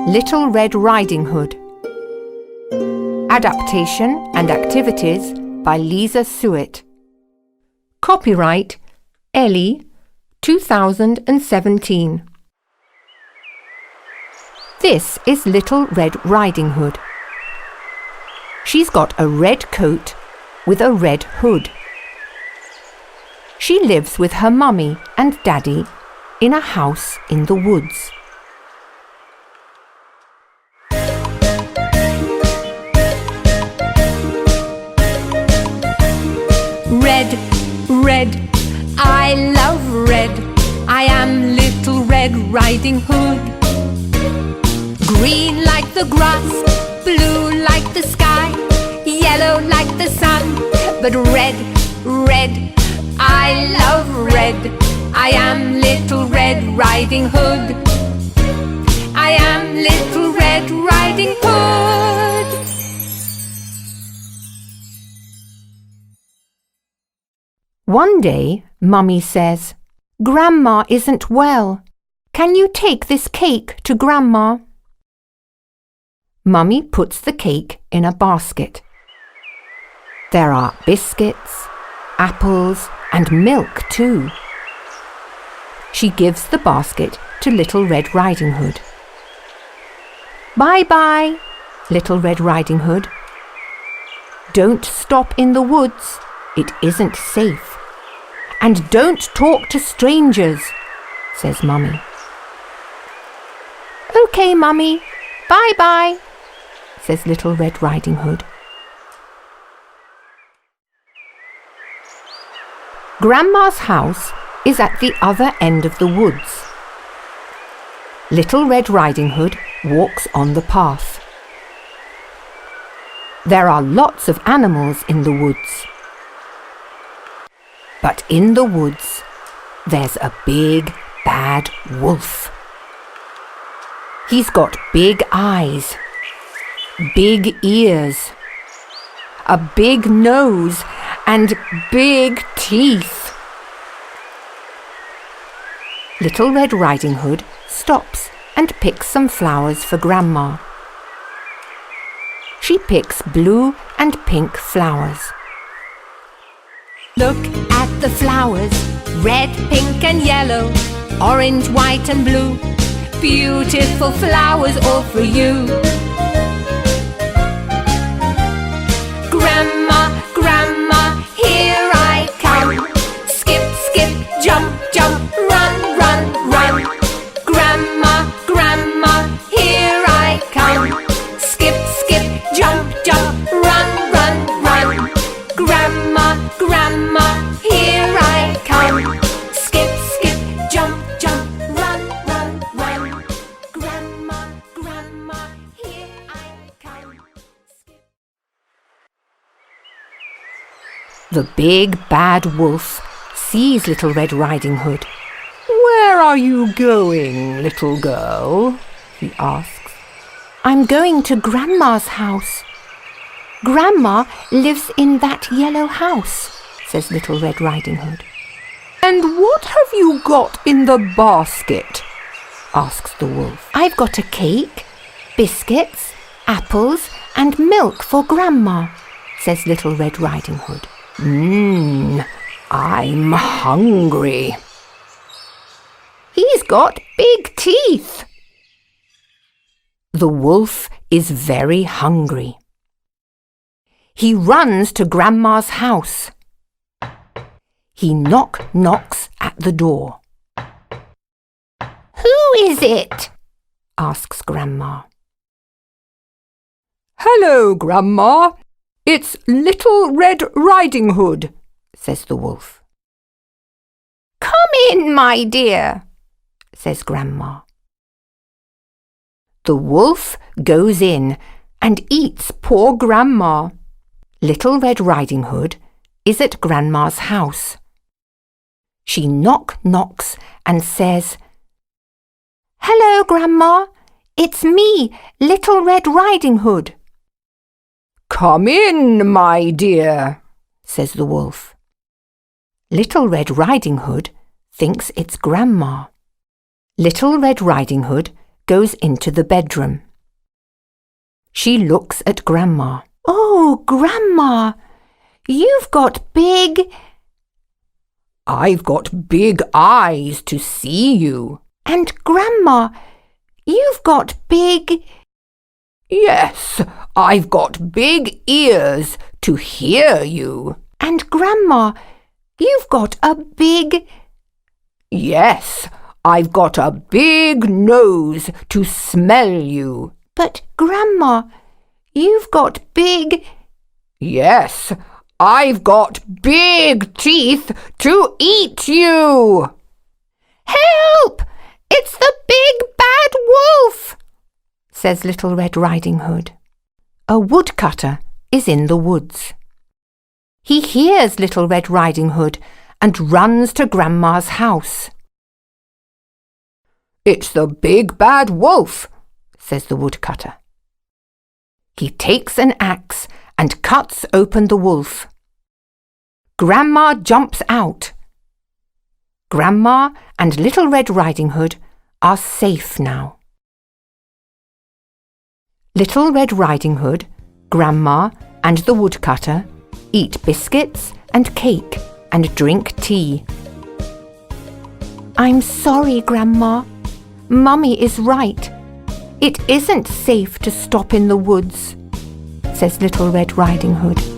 Little Red Riding Hood. Adaptation and activities by Lisa Suet. Copyright Ellie 2017. This is Little Red Riding Hood. She's got a red coat with a red hood. She lives with her mummy and daddy in a house in the woods. Red, red, I love red. I am Little Red Riding Hood. Green like the grass, blue like the sky, yellow like the sun, but red, red, I love red. I am Little Red Riding Hood. I am Little Red Riding Hood. One day, Mummy says, "Grandma isn't well. Can you take this cake to Grandma?" Mummy puts the cake in a basket. There are biscuits, apples, and milk too. She gives the basket to Little Red Riding Hood. "Bye-bye, Little Red Riding Hood. Don't stop in the woods. It isn't safe. And don't talk to strangers," says Mummy. "Okay, Mummy. Bye-bye," says Little Red Riding Hood. Grandma's house is at the other end of the woods. Little Red Riding Hood walks on the path. There are lots of animals in the woods. But in the woods, there's a big, bad wolf. He's got big eyes, big ears, a big nose, and big teeth. Little Red Riding Hood stops and picks some flowers for Grandma. She picks blue and pink flowers. Look at the flowers, red, pink and yellow, orange, white and blue. Beautiful flowers all for you. Grandma, Grandma, here I come. Skip, skip, jump, jump, run, run, run. Grandma, Grandma, here I come. Skip, skip, jump, jump, run, run, run. Grandma, Grandma, here I come. Skip, skip, jump, jump, run, run, run. Grandma, Grandma, here I come. Skip. The big, bad wolf sees Little Red Riding Hood. "Where are you going, little girl?" he asks. "I'm going to Grandma's house. Grandma lives in that yellow house," says Little Red Riding Hood. "And what have you got in the basket?" asks the wolf. "I've got a cake, biscuits, apples, and milk for Grandma," says Little Red Riding Hood. I'm hungry." "He's got big teeth." The wolf is very hungry. He runs to Grandma's house. He knocks at the door. "Who is it?" asks Grandma. "Hello, Grandma. It's Little Red Riding Hood," says the wolf. "Come in, my dear," says Grandma. The wolf goes in and eats poor Grandma. Little Red Riding Hood is at Grandma's house. She knocks and says, "Hello, Grandma. It's me, Little Red Riding Hood." "Come in, my dear," says the wolf. Little Red Riding Hood thinks it's Grandma. Little Red Riding Hood goes into the bedroom. She looks at Grandma. Oh, Grandma, you've got big... I've got big eyes to see you. And Grandma, you've got big... Yes, I've got big ears to hear you. And Grandma, you've got a big... Yes, I've got a big nose to smell you. But Grandma, you've got big... Yes, I've got big teeth to eat you. Help! It's the big bad wolf, says Little Red Riding Hood. A woodcutter is in the woods. He hears Little Red Riding Hood and runs to Grandma's house. It's the big bad wolf, says the woodcutter. He takes an axe and cuts open the wolf. Grandma jumps out. Grandma and Little Red Riding Hood are safe now. Little Red Riding Hood, Grandma and the woodcutter eat biscuits and cake and drink tea. I'm sorry, Grandma. Mummy is right. It isn't safe to stop in the woods, says Little Red Riding Hood.